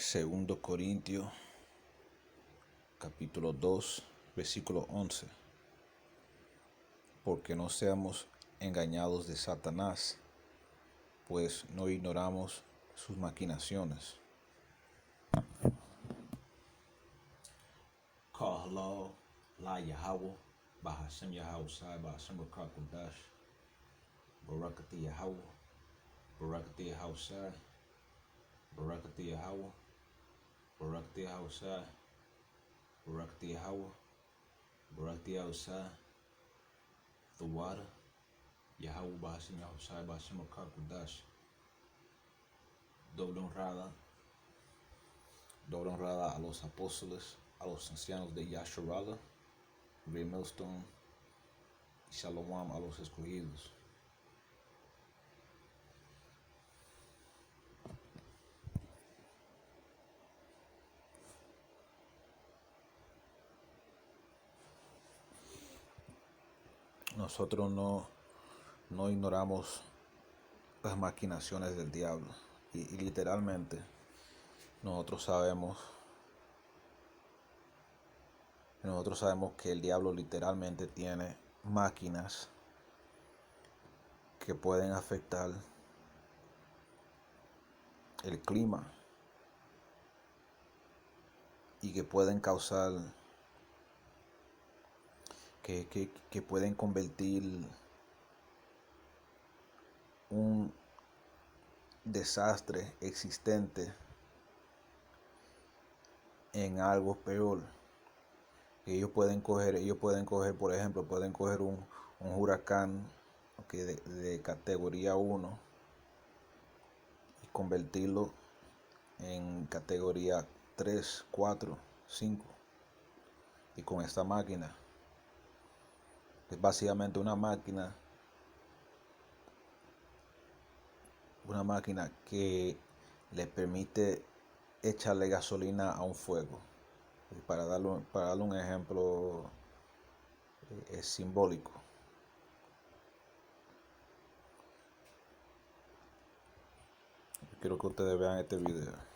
Segundo Corintios, capítulo 2, versículo 11. Porque no seamos engañados de Satanás, pues no ignoramos sus maquinaciones. Call hello, La Yahweh, Bahashem Yahawsai, Bahashem Rakakudash, Barakati Yahweh, Barakati Yahawsai, Barakati Yahweh, Barakati Yahawsai, Barakati Yahweh, Barakati Yahawsai, the water, Yahweh Bahashem Yahawsai, Bahashem Rakakudash, doble honrada a los apóstoles, a los ancianos de Yasharala, Rey Millstone, y Shalom a los escogidos. Nosotros no ignoramos las maquinaciones del diablo. Y literalmente nosotros sabemos que el diablo literalmente tiene máquinas que pueden afectar el clima y que pueden causar, que pueden convertir un desastre existente en algo peor. Ellos pueden coger, por ejemplo, un huracán, okay, de categoría 1 y convertirlo en categoría 3, 4, 5. Y con esta máquina, es básicamente una máquina que le permite echarle gasolina a un fuego. Y para darle un ejemplo simbólico. Quiero que ustedes vean este video.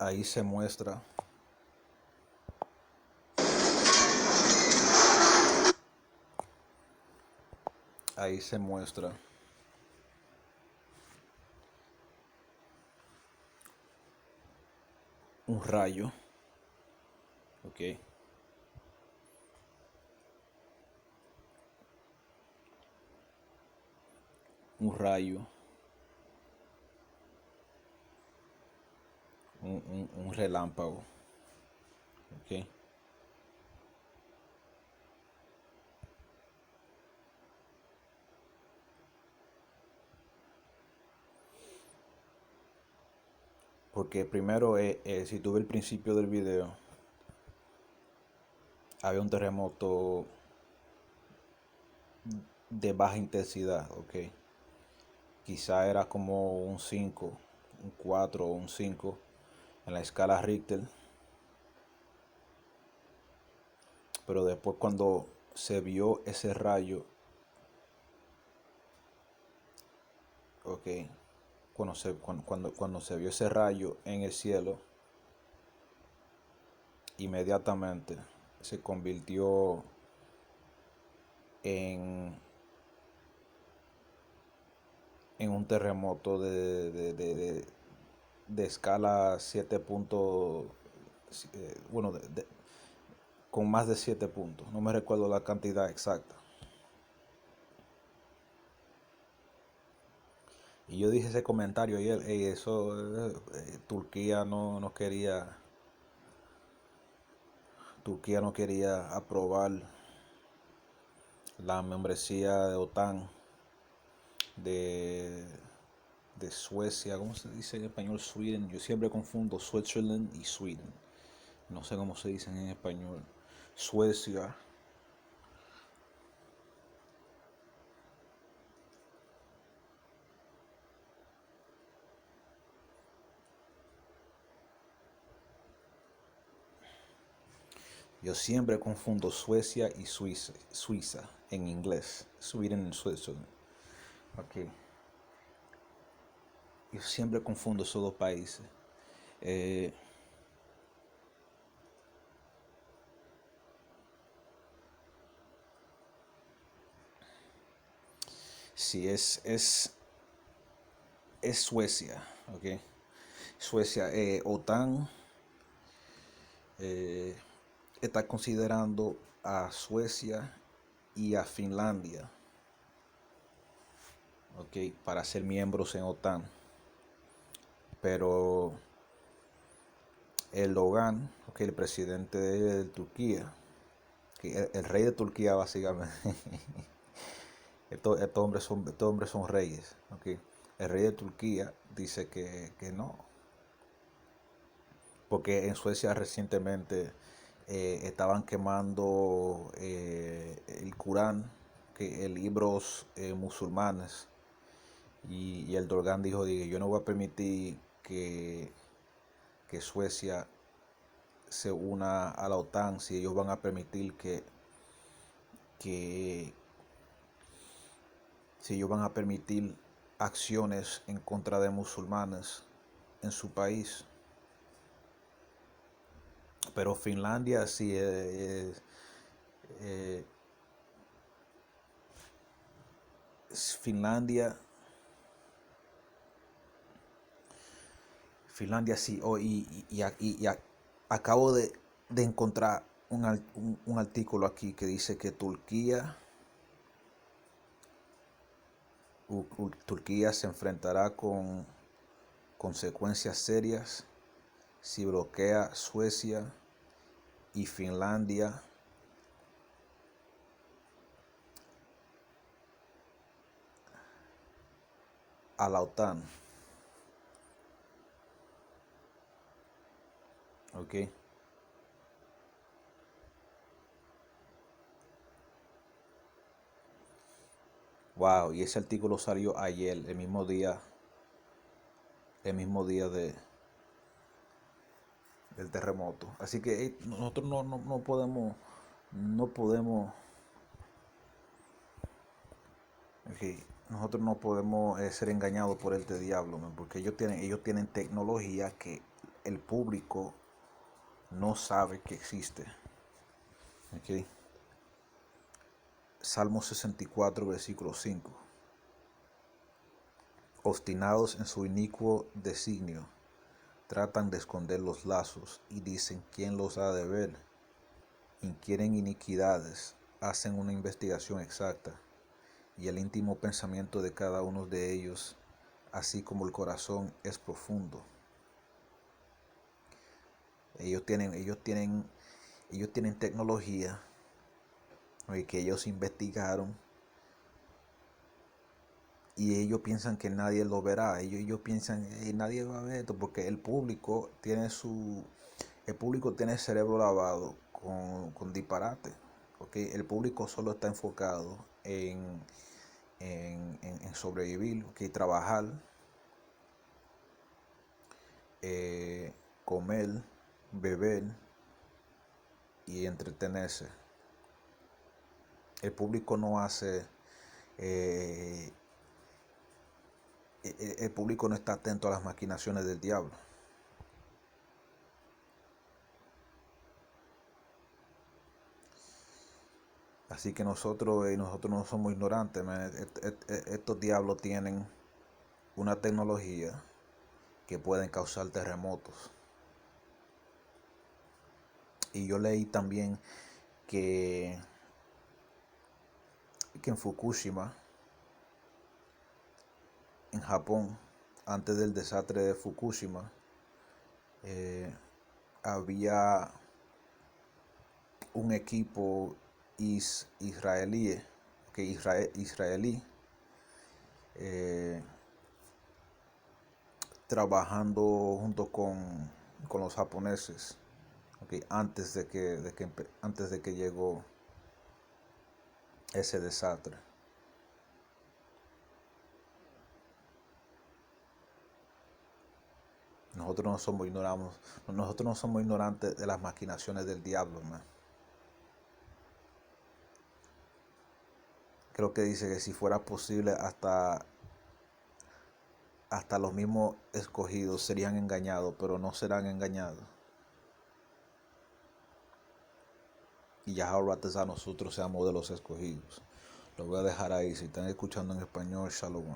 Ahí se muestra un rayo, ok, un relámpago, ok. Porque primero, si tuve el principio del video, había un terremoto de baja intensidad, ok. Quizá era como un 5, un 4 o un 5 en la escala Richter. Pero después, cuando se vio ese rayo, ok, cuando se vio ese rayo en el cielo, inmediatamente se convirtió en un terremoto de escala 7 puntos, bueno, con más de 7 puntos. No me recuerdo la cantidad exacta. Y yo dije ese comentario ayer, eso Turquía no quería Turquía no quería aprobar la membresía de OTAN de, de Suecia. ¿Cómo se dice en español? Sweden. Yo siempre confundo Switzerland y Sweden. No sé cómo se dice en español. Suecia. Yo siempre confundo Suecia y Suiza en inglés. Sweden y Switzerland. Ok. Yo siempre confundo esos dos países. Eh, sí, es Suecia. Ok. Suecia, OTAN está considerando a Suecia y a Finlandia, ok, para ser miembros en OTAN. Pero Erdogan, ok, el presidente de Turquía, que el rey de Turquía básicamente, estos hombres son reyes, ok. El rey de Turquía dice que no, porque en Suecia recientemente estaban quemando el Corán, que libros musulmanes, y el Erdogan dijo, yo no voy a permitir que Suecia se una a la OTAN si ellos van a permitir que si ellos van a permitir acciones en contra de musulmanes en su país. Pero Finlandia sí eh, Finlandia sí. Acabo de encontrar un artículo aquí que dice que Turquía se enfrentará con consecuencias serias si bloquea Suecia y Finlandia a la OTAN. Ok. Wow, y ese artículo salió ayer, el mismo día del terremoto. Así que nosotros no podemos, no podemos, okay, nosotros no podemos ser engañados por este diablo, man, porque ellos tienen tecnología que el público no sabe que existe. Okay. Salmo 64, versículo 5. Obstinados en su inicuo designio, tratan de esconder los lazos y dicen quién los ha de ver. Inquieren iniquidades, hacen una investigación exacta y el íntimo pensamiento de cada uno de ellos, así como el corazón, es profundo. Ellos tienen tecnología que ellos investigaron y ellos piensan que nadie lo verá. Ellos piensan que nadie va a ver esto porque el público tiene el cerebro lavado con disparate. ¿Okay? El público solo está enfocado en sobrevivir, ¿okay? Trabajar, comer, beber y entretenerse. El público no hace, el público no está atento a las maquinaciones del diablo. Así que nosotros no somos ignorantes, man. Estos diablos tienen una tecnología que pueden causar terremotos. Y yo leí también que en Fukushima, en Japón, antes del desastre de Fukushima, había un equipo israelí, okay, israelí trabajando junto con los japoneses, okay, antes de que llegó ese desastre. Nosotros no somos ignorantes de las maquinaciones del diablo, man. Creo que dice que si fuera posible hasta los mismos escogidos serían engañados, pero no serán engañados. Y Yasharala a nosotros seamos de los escogidos. Lo voy a dejar ahí. Si están escuchando en español, shalom.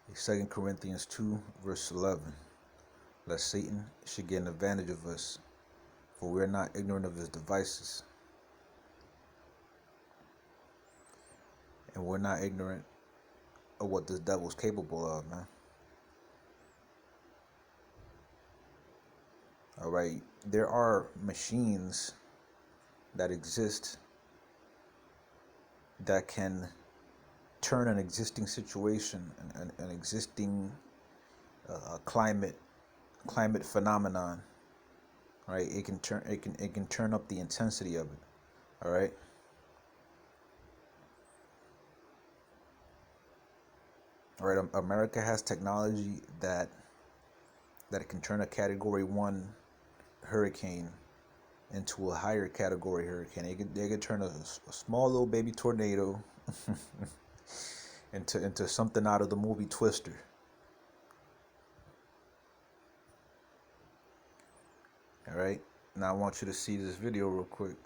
2 Corinthians 2, verse 11. Lest Satan should get an advantage of us, for we are not ignorant of his devices. And we're not ignorant of what this devil is capable of, man. All right, there are machines that exist that can turn an existing situation, an existing climate phenomenon, right? It can turn up the intensity of it. All right. All right. America has technology that it can turn a Category 1 hurricane into a higher category hurricane. They could turn a small little baby tornado into something out of the movie Twister. All right. Now I want you to see this video real quick.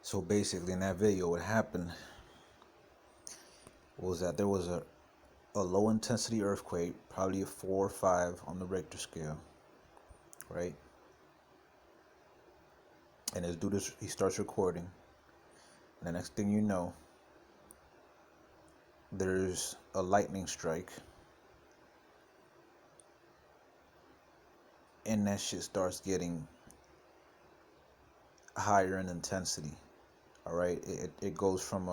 So basically in that video, what happened was that there was a low intensity earthquake, probably a 4 or 5 on the Richter scale, right? And this dude, he starts recording. And the next thing you know, there's a lightning strike. And that shit starts getting higher in intensity. All right, it goes from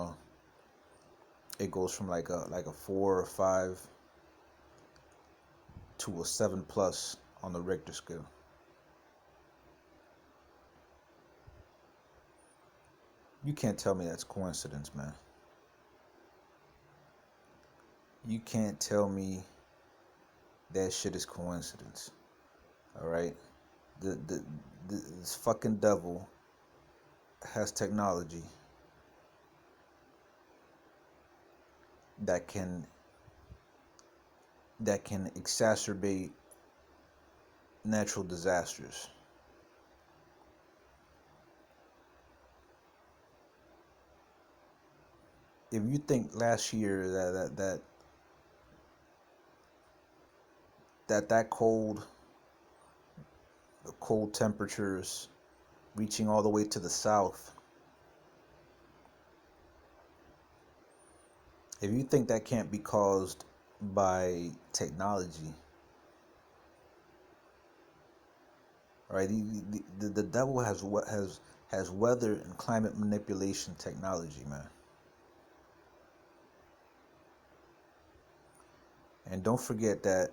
like a 4 or 5 to a 7+ on the Richter scale. You can't tell me that's coincidence, man. You can't tell me that shit is coincidence. All right, this fucking devil has technology that can exacerbate natural disasters. If you think last year that cold temperatures reaching all the way to the south, if you think that can't be caused by technology, right? The devil has weather and climate manipulation technology, man. And don't forget that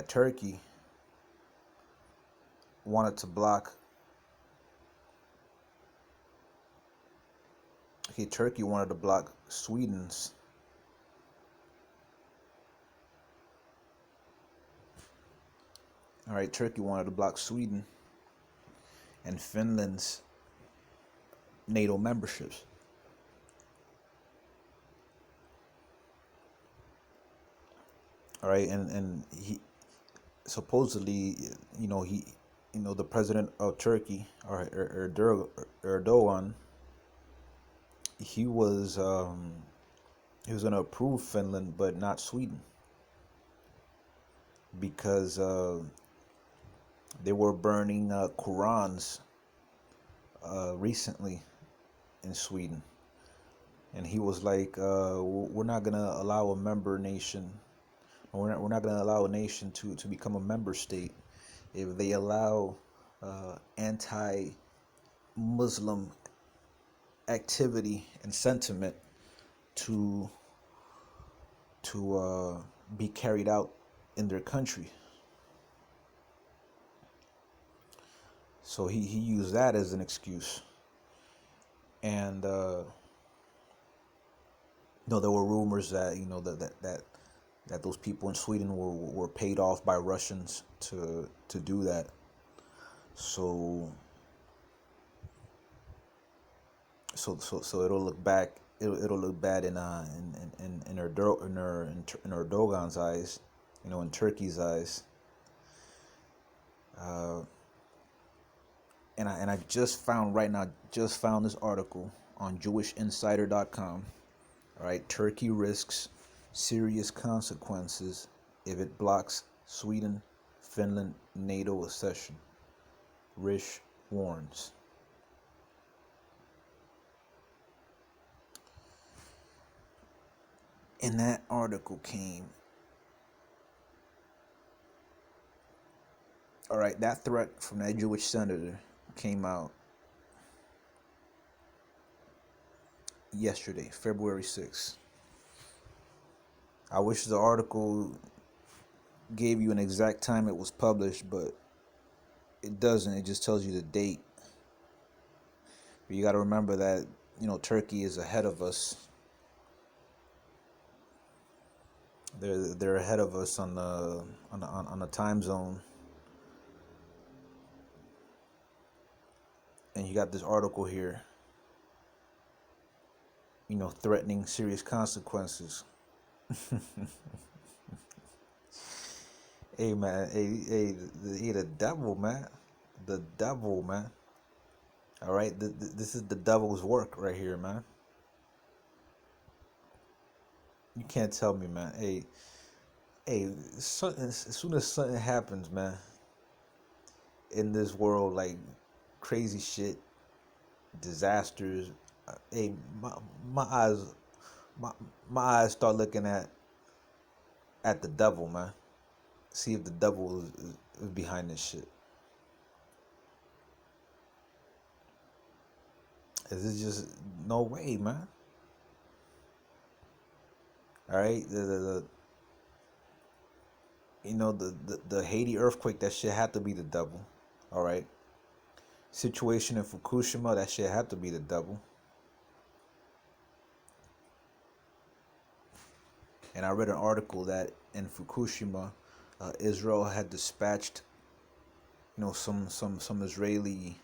Turkey wanted to block. Turkey wanted to block Sweden's All right, Turkey wanted to block Sweden and Finland's NATO memberships. All right, and he supposedly, the president of Turkey, or Erdogan, he was going to approve Finland but not Sweden because they were burning Qurans recently in Sweden, and he was like, "We're not gonna allow a member nation. We're not gonna allow a nation to become a member state if they allow anti-Muslim activity and sentiment to be carried out in their country." So he used that as an excuse. And there were rumors that that those people in Sweden were paid off by Russians to do that. So it'll look back. It'll look bad in Erdogan's eyes, in Turkey's eyes. And I just found this article on JewishInsider.com. All right, Turkey risks serious consequences if it blocks Sweden, Finland NATO accession. Risch warns. And that article came. All right, that threat from that Jewish senator came out yesterday, February 6th. I wish the article gave you an exact time it was published, but it doesn't. It just tells you the date. But you got to remember that, Turkey is ahead of us. They're ahead of us on the time zone. And you got this article here, threatening serious consequences. Hey man, the devil, man, All right, this is the devil's work right here, man. You can't tell me, man. Hey, as soon as something happens, man, in this world, like crazy shit, disasters. Hey, my eyes, my eyes start looking at the devil, man. See if the devil is behind this shit. Is it just no way, man? All right, the Haiti earthquake, that shit had to be the devil. All right, situation in Fukushima, that shit had to be the devil. And I read an article that in Fukushima, Israel had dispatched, some Israeli,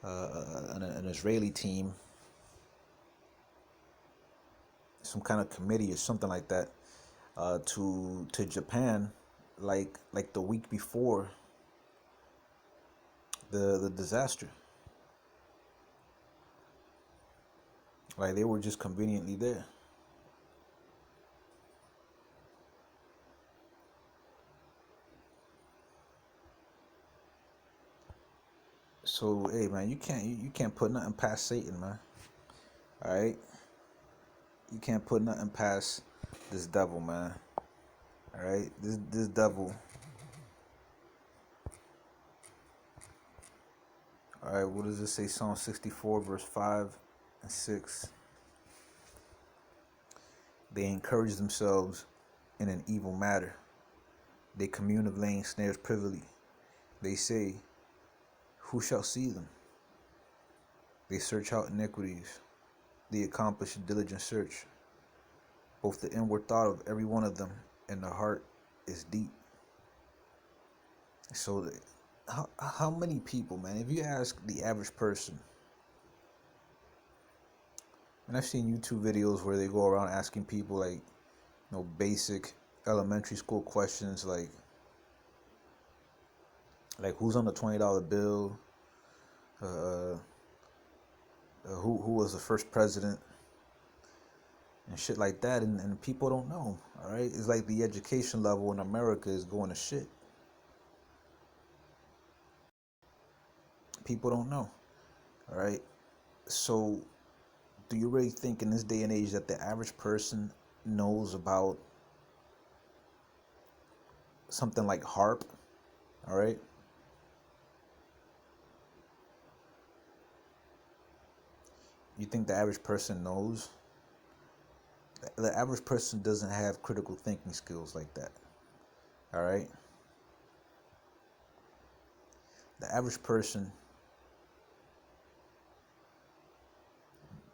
an Israeli team, some kind of committee or something like that, to Japan, like the week before the disaster. Like they were just conveniently there. So hey man, you can't put nothing past Satan, man. All right, you can't put nothing past this devil, man. All right, this devil. All right, what does it say? Psalm 64, verse 5 and 6. They encourage themselves in an evil matter. They commune of laying snares privily. They say, who shall see them? They search out iniquities. They accomplish a diligent search. Both the inward thought of every one of them and the heart is deep. So, how many people, man? If you ask the average person, and I've seen YouTube videos where they go around asking people like, basic elementary school questions like who's on the $20 bill, uh, who was the first president, and shit like that, and people don't know. All right, it's like the education level in America is going to shit. People don't know. All right, so do you really think in this day and age that the average person knows about something like harp? All right, you think the average person knows? The average person doesn't have critical thinking skills like that. All right, the average person,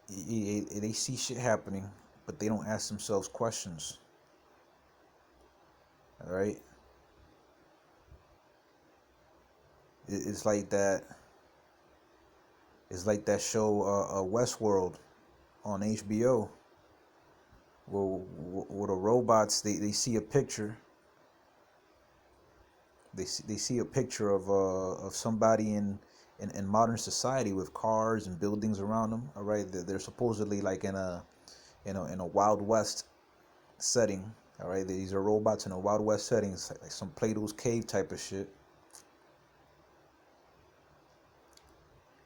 they see shit happening, but they don't ask themselves questions. All right, it's like that. It's like that show, Westworld, on HBO, where the robots they see a picture. They see a picture of somebody in modern society with cars and buildings around them. All right, they're supposedly like in a Wild West setting. All right, these are robots in a Wild West setting, like some Plato's cave type of shit,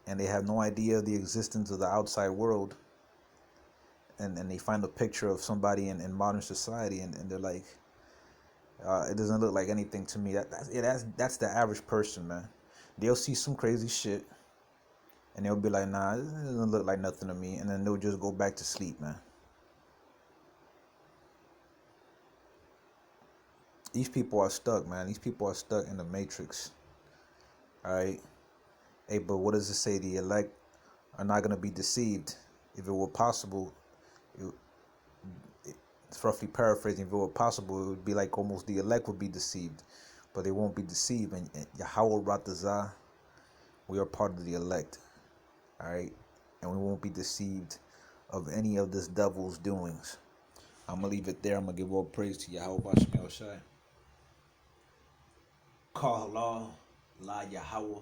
and they have no idea of the existence of the outside world. And they find a picture of somebody in modern society, and they're like, it doesn't look like anything to me. That's the average person, man. They'll see some crazy shit, and they'll be like, nah, it doesn't look like nothing to me, and then they'll just go back to sleep, man. These people are stuck, man. These people are stuck in the matrix. All right. Hey, but what does it say? The elect are not gonna be deceived. If it were possible, it, it's roughly paraphrasing. If it were possible, it would be like almost the elect would be deceived, but they won't be deceived. And Yahweh Ratazah, we are part of the elect. All right, and we won't be deceived of any of this devil's doings. I'm gonna leave it there. I'm gonna give all praise to Yahweh Bashem Yahushai. Call Allah, La Yahweh,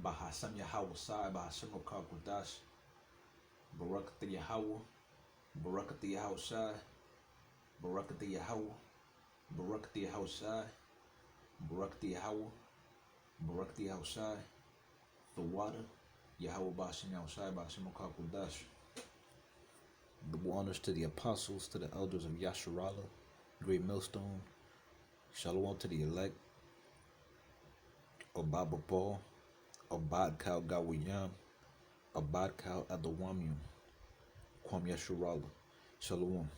Bahasam Yahweh Sai, Bahasam Okar Kudash, Barakat Yahweh, Barakat Yahushai, Barakat Yahweh, Barakat Yahushai, Barakat Yahweh, Barakat Yahushai, the water, Yahweh Bashem Yahushai, Bahasam Okar Kudash. The honors to the apostles, to the elders of Yasharala, Great Millstone. Shalom to the elect. Obaba Paul, Abad Kal Gawiyam, Abad Kal Adawamium, Kwam Yasharala. Shalom.